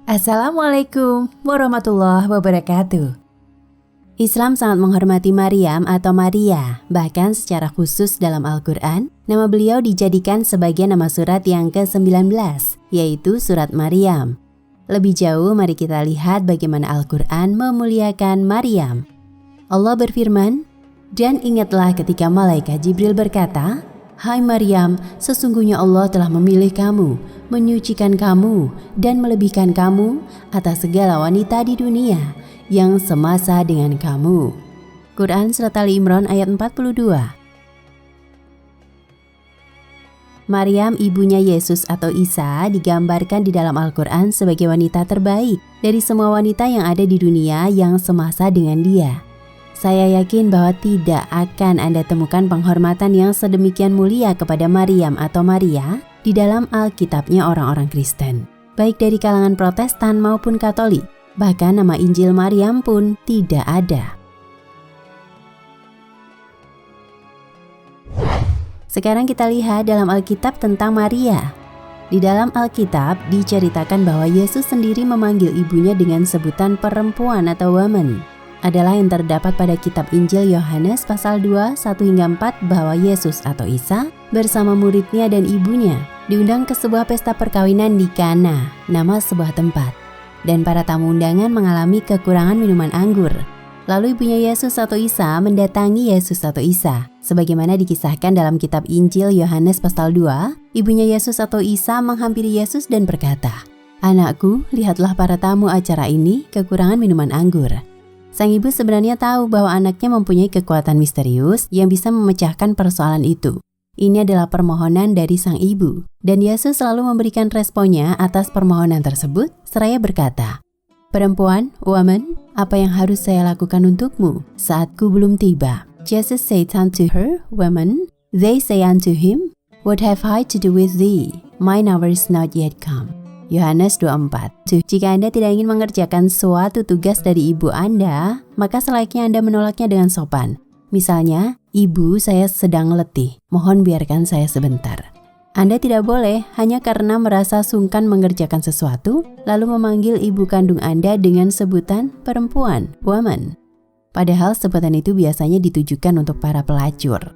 Assalamualaikum warahmatullahi wabarakatuh. Islam sangat menghormati Maryam atau Maria, bahkan secara khusus dalam Al-Quran, nama beliau dijadikan sebagai nama surat yang ke-19, yaitu surat Maryam. Lebih jauh, mari kita lihat bagaimana Al-Quran memuliakan Maryam. Allah berfirman, "Dan ingatlah ketika malaikat Jibril berkata, 'Hai Maryam, sesungguhnya Allah telah memilih kamu, menyucikan kamu, dan melebihkan kamu atas segala wanita di dunia yang semasa dengan kamu.'" Quran Surat Ali Imran ayat 42. Maryam, ibunya Yesus atau Isa, digambarkan di dalam Al-Quran sebagai wanita terbaik dari semua wanita yang ada di dunia yang semasa dengan dia. Saya yakin bahwa tidak akan Anda temukan penghormatan yang sedemikian mulia kepada Maryam atau Maria di dalam Alkitabnya orang-orang Kristen, baik dari kalangan Protestan maupun Katolik. Bahkan nama Injil Maryam pun tidak ada. Sekarang kita lihat dalam Alkitab tentang Maria. Di dalam Alkitab diceritakan bahwa Yesus sendiri memanggil ibunya dengan sebutan perempuan atau woman. Adalah yang terdapat pada kitab Injil Yohanes pasal 2, 1-4 bahwa Yesus atau Isa bersama muridnya dan ibunya diundang ke sebuah pesta perkawinan di Kana, nama sebuah tempat. Dan para tamu undangan mengalami kekurangan minuman anggur. Lalu ibunya Yesus atau Isa mendatangi Yesus atau Isa. Sebagaimana dikisahkan dalam kitab Injil Yohanes pasal 2, ibunya Yesus atau Isa menghampiri Yesus dan berkata, "Anakku, lihatlah para tamu acara ini kekurangan minuman anggur." Sang ibu sebenarnya tahu bahwa anaknya mempunyai kekuatan misterius yang bisa memecahkan persoalan itu. Ini adalah permohonan dari sang ibu, dan Yesus selalu memberikan responnya atas permohonan tersebut, seraya berkata, "Perempuan, woman, apa yang harus saya lakukan untukmu? Saatku belum tiba." Jesus said unto her, "Woman," they say unto him, "What have I to do with thee? Mine hour is not yet come." Yohanes 24. Jika Anda tidak ingin mengerjakan suatu tugas dari ibu Anda, maka selayaknya Anda menolaknya dengan sopan. Misalnya, "Ibu, saya sedang letih, mohon biarkan saya sebentar." Anda tidak boleh hanya karena merasa sungkan mengerjakan sesuatu, lalu memanggil ibu kandung Anda dengan sebutan perempuan, woman. Padahal sebutan itu biasanya ditujukan untuk para pelacur.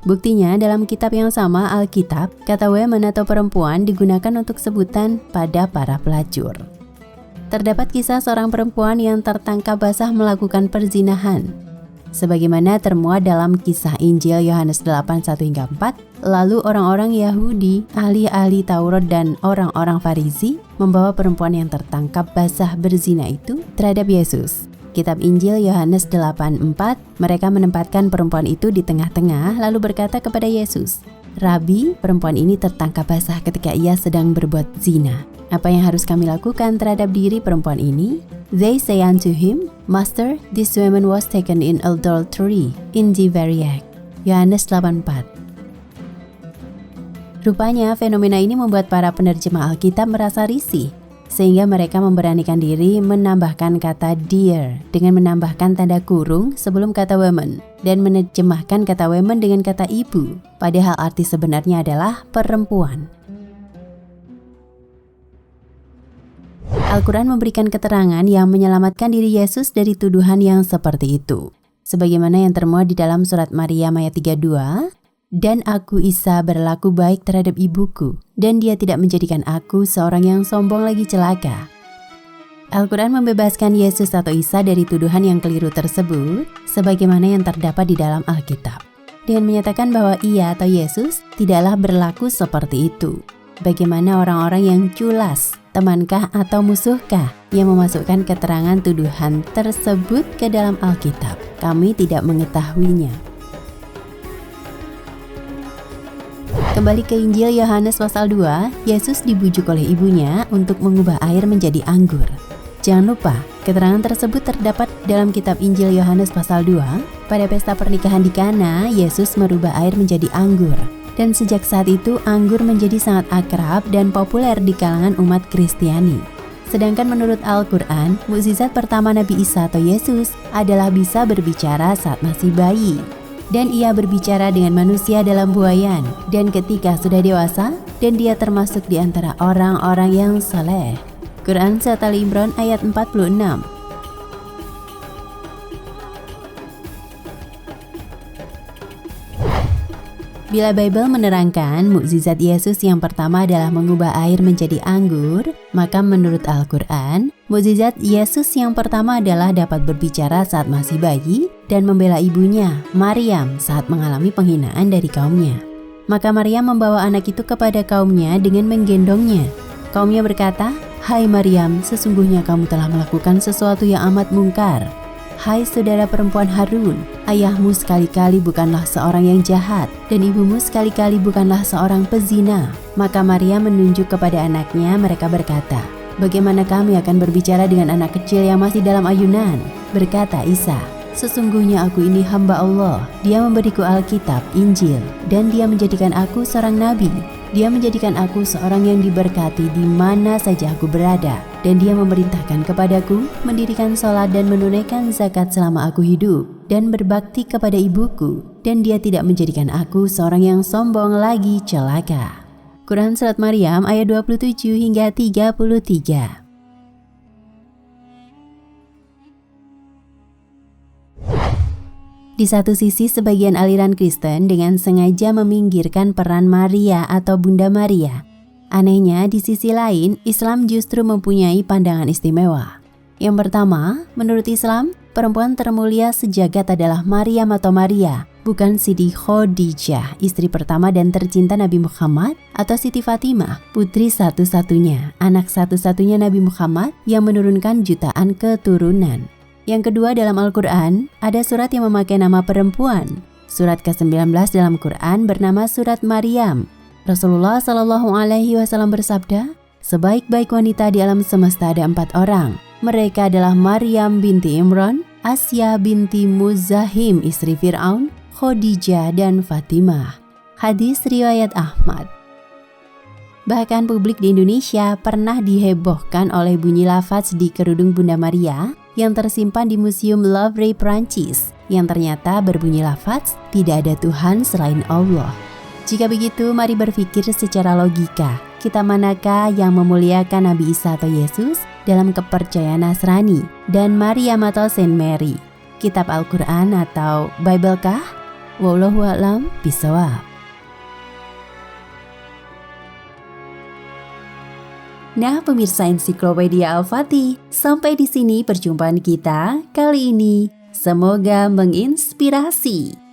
Buktinya, dalam kitab yang sama, Alkitab, kata woman atau perempuan digunakan untuk sebutan pada para pelacur. Terdapat kisah seorang perempuan yang tertangkap basah melakukan perzinahan. Sebagaimana termuat dalam kisah Injil Yohanes 8, 1-4, lalu orang-orang Yahudi, ahli-ahli Taurat dan orang-orang Farisi membawa perempuan yang tertangkap basah berzina itu terhadap Yesus. Kitab Injil Yohanes 8:4, mereka menempatkan perempuan itu di tengah-tengah lalu berkata kepada Yesus, "Rabi, perempuan ini tertangkap basah ketika ia sedang berbuat zina. Apa yang harus kami lakukan terhadap diri perempuan ini?" They say unto him, "Master, this woman was taken in adultery, in the very act." Yohanes 8:4. Rupanya fenomena ini membuat para penerjemah Alkitab merasa risih, sehingga mereka memberanikan diri menambahkan kata dear dengan menambahkan tanda kurung sebelum kata woman dan menerjemahkan kata woman dengan kata ibu, padahal arti sebenarnya adalah perempuan. Al-Quran memberikan keterangan yang menyelamatkan diri Yesus dari tuduhan yang seperti itu. Sebagaimana yang termuat di dalam surat Maryam ayat 32, "Dan aku Isa berlaku baik terhadap ibuku, dan dia tidak menjadikan aku seorang yang sombong lagi celaka." Al-Quran membebaskan Yesus atau Isa dari tuduhan yang keliru tersebut, sebagaimana yang terdapat di dalam Alkitab, dengan menyatakan bahwa ia atau Yesus tidaklah berlaku seperti itu. Bagaimana orang-orang yang culas, temankah atau musuhkah yang memasukkan keterangan tuduhan tersebut ke dalam Alkitab? Kami tidak mengetahuinya. Kembali ke Injil Yohanes pasal 2, Yesus dibujuk oleh ibunya untuk mengubah air menjadi anggur. Jangan lupa, keterangan tersebut terdapat dalam kitab Injil Yohanes pasal 2. Pada pesta pernikahan di Kana, Yesus merubah air menjadi anggur. Dan sejak saat itu, anggur menjadi sangat akrab dan populer di kalangan umat Kristiani. Sedangkan menurut Al-Quran, mukjizat pertama Nabi Isa atau Yesus adalah bisa berbicara saat masih bayi. Dan ia berbicara dengan manusia dalam buaian, dan ketika sudah dewasa, dan dia termasuk di antara orang-orang yang saleh. Quran Surat Ali Imran ayat 46. Bila Bible menerangkan mukjizat Yesus yang pertama adalah mengubah air menjadi anggur, maka menurut Al-Quran, mukjizat Yesus yang pertama adalah dapat berbicara saat masih bayi dan membela ibunya, Maryam, saat mengalami penghinaan dari kaumnya. Maka Maryam membawa anak itu kepada kaumnya dengan menggendongnya. Kaumnya berkata, "Hai Maryam, sesungguhnya kamu telah melakukan sesuatu yang amat mungkar. Hai saudara perempuan Harun, ayahmu sekali-kali bukanlah seorang yang jahat, dan ibumu sekali-kali bukanlah seorang pezina." Maka Maryam menunjuk kepada anaknya, mereka berkata, "Bagaimana kami akan berbicara dengan anak kecil yang masih dalam ayunan?" Berkata Isa, "Sesungguhnya aku ini hamba Allah. Dia memberiku Alkitab, Injil, dan dia menjadikan aku seorang nabi. Dia menjadikan aku seorang yang diberkati di mana saja aku berada. Dan dia memerintahkan kepadaku mendirikan sholat dan menunaikan zakat selama aku hidup, dan berbakti kepada ibuku. Dan dia tidak menjadikan aku seorang yang sombong lagi celaka." Quran Surat Maryam ayat 27 hingga 33. Di satu sisi, sebagian aliran Kristen dengan sengaja meminggirkan peran Maria atau Bunda Maria. Anehnya, di sisi lain, Islam justru mempunyai pandangan istimewa. Yang pertama, menurut Islam, perempuan termulia sejagat adalah Maryam atau Maria, bukan Siti Khadijah, istri pertama dan tercinta Nabi Muhammad, atau Siti Fatimah, putri satu-satunya, anak satu-satunya Nabi Muhammad yang menurunkan jutaan keturunan. Yang kedua, dalam Al-Quran, ada surat yang memakai nama perempuan. Surat ke-19 dalam Quran bernama Surat Maryam. Rasulullah SAW bersabda, "Sebaik-baik wanita di alam semesta ada 4 orang. Mereka adalah Maryam binti Imran, Asya binti Muzahim istri Fir'aun, Khadijah, dan Fatimah." Hadis riwayat Ahmad. Bahkan publik di Indonesia pernah dihebohkan oleh bunyi lafaz di kerudung Bunda Maria yang tersimpan di Museum Louvre, Prancis, yang ternyata berbunyi lafaz, "Tidak ada Tuhan selain Allah." Jika begitu, mari berpikir secara logika, kita manakah yang memuliakan Nabi Isa atau Yesus dalam kepercayaan Nasrani, dan Maryam atau Saint Mary? Kitab Al-Quran atau Bible kah? Wallahu a'lam bishawab. Nah, pemirsa Ensiklopedia Al-Fatih, sampai di sini perjumpaan kita kali ini. Semoga menginspirasi.